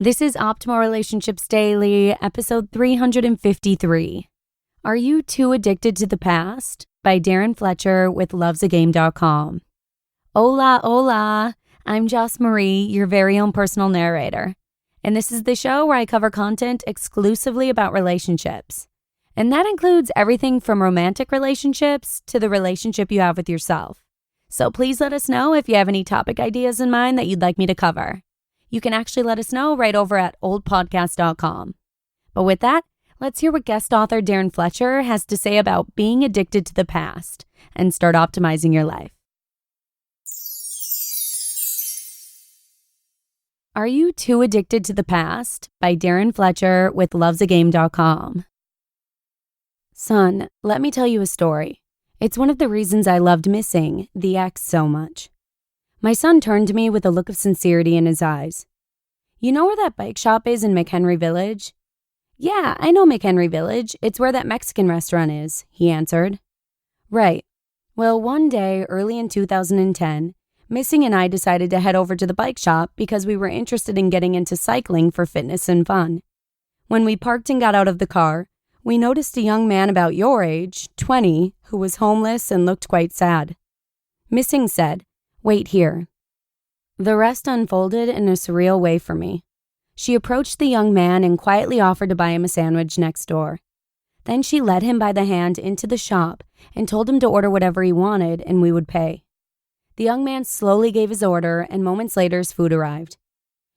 This is Optimal Relationships Daily, episode 353. Are You Too Addicted to the Past? By Darren Fletcher with lovesagame.com. Hola, hola. I'm Joss Marie, your very own personal narrator. And this is the show where I cover content exclusively about relationships. And that includes everything from romantic relationships to the relationship you have with yourself. So please let us know if you have any topic ideas in mind that you'd like me to cover. You can actually let us know right over at oldpodcast.com. But with that, let's hear what guest author Darren Fletcher has to say about being addicted to the past and start optimizing your life. Are You Too Addicted to the Past? By Darren Fletcher with lovesagame.com. Son, let me tell you a story. It's one of the reasons I loved missing the ex so much. My son turned to me with a look of sincerity in his eyes. You know where that bike shop is in McHenry Village? Yeah, I know McHenry Village. It's where that Mexican restaurant is, he answered. Right. Well, one day early in 2010, Missing and I decided to head over to the bike shop because we were interested in getting into cycling for fitness and fun. When we parked and got out of the car, we noticed a young man about your age, 20, who was homeless and looked quite sad. Missing said, "Wait here." The rest unfolded in a surreal way for me. She approached the young man and quietly offered to buy him a sandwich next door. Then she led him by the hand into the shop and told him to order whatever he wanted and we would pay. The young man slowly gave his order and moments later his food arrived.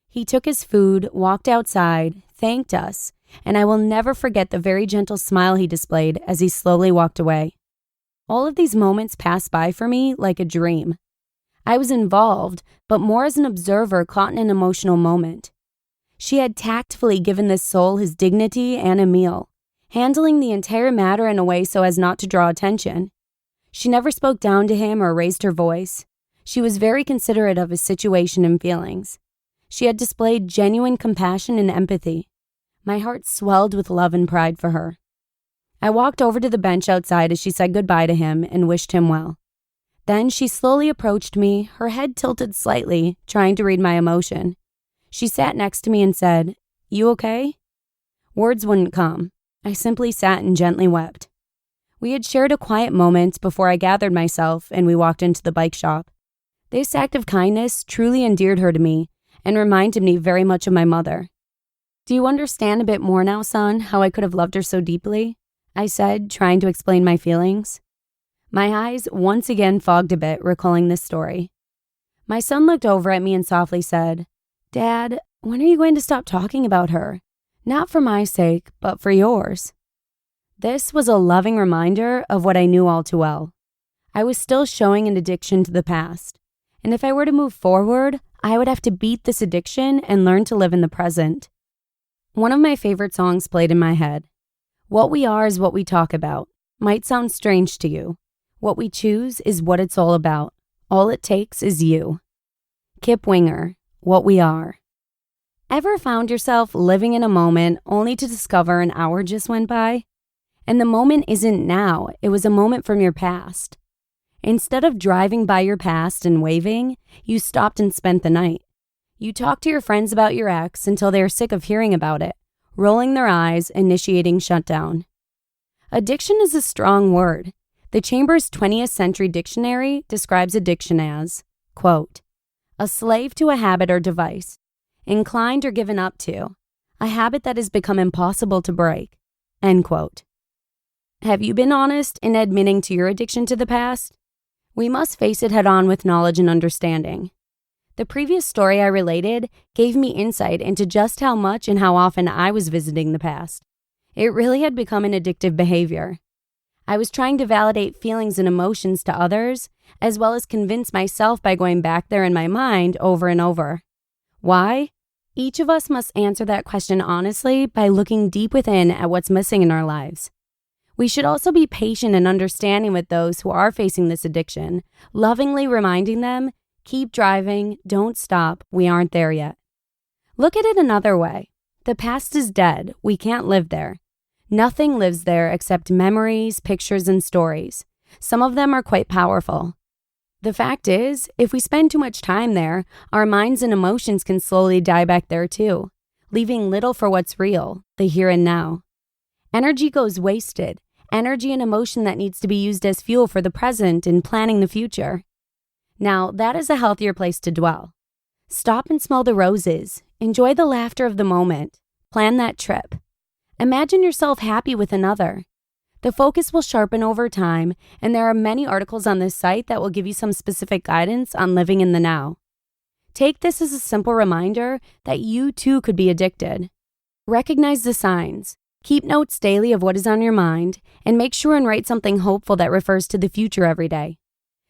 He took his food, walked outside, thanked us, and I will never forget the very gentle smile he displayed as he slowly walked away. All of these moments passed by for me like a dream. I was involved, but more as an observer caught in an emotional moment. She had tactfully given this soul his dignity and a meal, handling the entire matter in a way so as not to draw attention. She never spoke down to him or raised her voice. She was very considerate of his situation and feelings. She had displayed genuine compassion and empathy. My heart swelled with love and pride for her. I walked over to the bench outside as she said goodbye to him and wished him well. Then she slowly approached me, her head tilted slightly, trying to read my emotion. She sat next to me and said, "You okay?" Words wouldn't come. I simply sat and gently wept. We had shared a quiet moment before I gathered myself and we walked into the bike shop. This act of kindness truly endeared her to me and reminded me very much of my mother. "Do you understand a bit more now, son, how I could have loved her so deeply?" I said, trying to explain my feelings. My eyes once again fogged a bit, recalling this story. My son looked over at me and softly said, "Dad, when are you going to stop talking about her? Not for my sake, but for yours." This was a loving reminder of what I knew all too well. I was still showing an addiction to the past, and if I were to move forward, I would have to beat this addiction and learn to live in the present. One of my favorite songs played in my head. What we are is what we talk about. Might sound strange to you. What we choose is what it's all about. All it takes is you. Kip Winger, What We Are. Ever found yourself living in a moment only to discover an hour just went by? And the moment isn't now, it was a moment from your past. Instead of driving by your past and waving, you stopped and spent the night. You talked to your friends about your ex until they are sick of hearing about it, rolling their eyes, initiating shutdown. Addiction is a strong word. The Chambers 20th Century Dictionary describes addiction as, quote, "a slave to a habit or device, inclined or given up to, a habit that has become impossible to break," end quote. Have you been honest in admitting to your addiction to the past? We must face it head on with knowledge and understanding. The previous story I related gave me insight into just how much and how often I was visiting the past. It really had become an addictive behavior. I was trying to validate feelings and emotions to others, as well as convince myself by going back there in my mind over and over. Why? Each of us must answer that question honestly by looking deep within at what's missing in our lives. We should also be patient and understanding with those who are facing this addiction, lovingly reminding them, keep driving, don't stop, we aren't there yet. Look at it another way. The past is dead, we can't live there. Nothing lives there except memories, pictures, and stories. Some of them are quite powerful. The fact is, if we spend too much time there, our minds and emotions can slowly die back there too. leaving little for what's real, the here and now. Energy goes wasted, energy and emotion that needs to be used as fuel for the present and planning the future. Now, that is a healthier place to dwell. Stop and smell the roses. Enjoy the laughter of the moment. Plan that trip. Imagine yourself happy with another. The focus will sharpen over time, and there are many articles on this site that will give you some specific guidance on living in the now. Take this as a simple reminder that you too could be addicted. Recognize the signs. Keep notes daily of what is on your mind, and make sure and write something hopeful that refers to the future every day.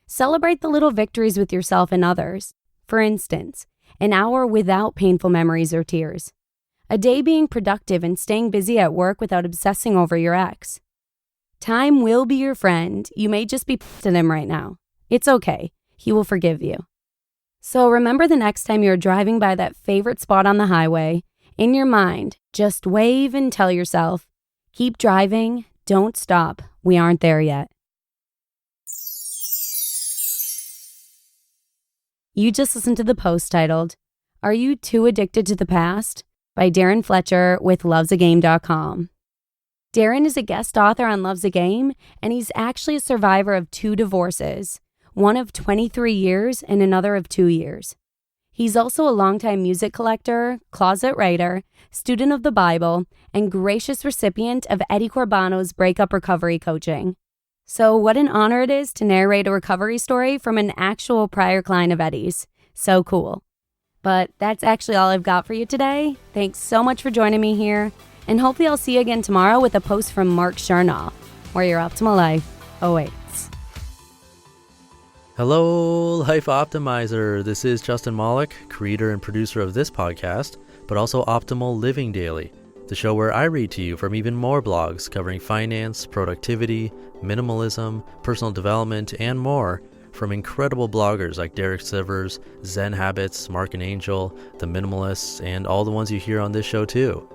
Celebrate the little victories with yourself and others. For instance, an hour without painful memories or tears. A day being productive and staying busy at work without obsessing over your ex. Time will be your friend. You may just be pissed at him right now. It's okay. He will forgive you. So remember, the next time you're driving by that favorite spot on the highway, in your mind, just wave and tell yourself, keep driving, don't stop, we aren't there yet. You just listened to the post titled, Are You Too Addicted to the Past? By Darren Fletcher with lovesagame.com. Darren is a guest author on Loves a Game, and he's actually a survivor of 2 divorces, one of 23 years and another of 2 years. He's also a longtime music collector, closet writer, student of the Bible, and gracious recipient of Eddie Corbano's breakup recovery coaching. So what an honor it is to narrate a recovery story from an actual prior client of Eddie's. So cool. But that's actually all I've got for you today. Thanks so much for joining me here, and hopefully I'll see you again tomorrow with a post from Mark Chernoff, where your optimal life awaits. Hello, Life Optimizer. This is Justin Malik, creator and producer of this podcast, but also Optimal Living Daily, the show where I read to you from even more blogs covering finance, productivity, minimalism, personal development, and more from incredible bloggers like Derek Sivers, Zen Habits, Mark and Angel, The Minimalists, and all the ones you hear on this show too.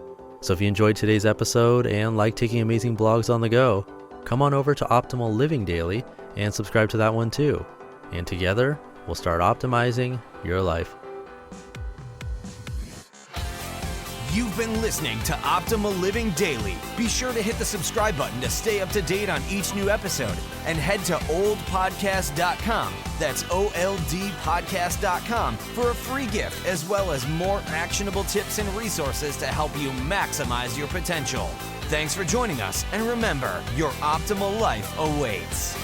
So if you enjoyed today's episode and like taking amazing blogs on the go, come on over to Optimal Living Daily and subscribe to that one too. And together, we'll start optimizing your life. You've been listening to Optimal Living Daily. Be sure to hit the subscribe button to stay up to date on each new episode, and head to oldpodcast.com. That's OLDpodcast.com for a free gift, as well as more actionable tips and resources to help you maximize your potential. Thanks for joining us, and remember, your optimal life awaits.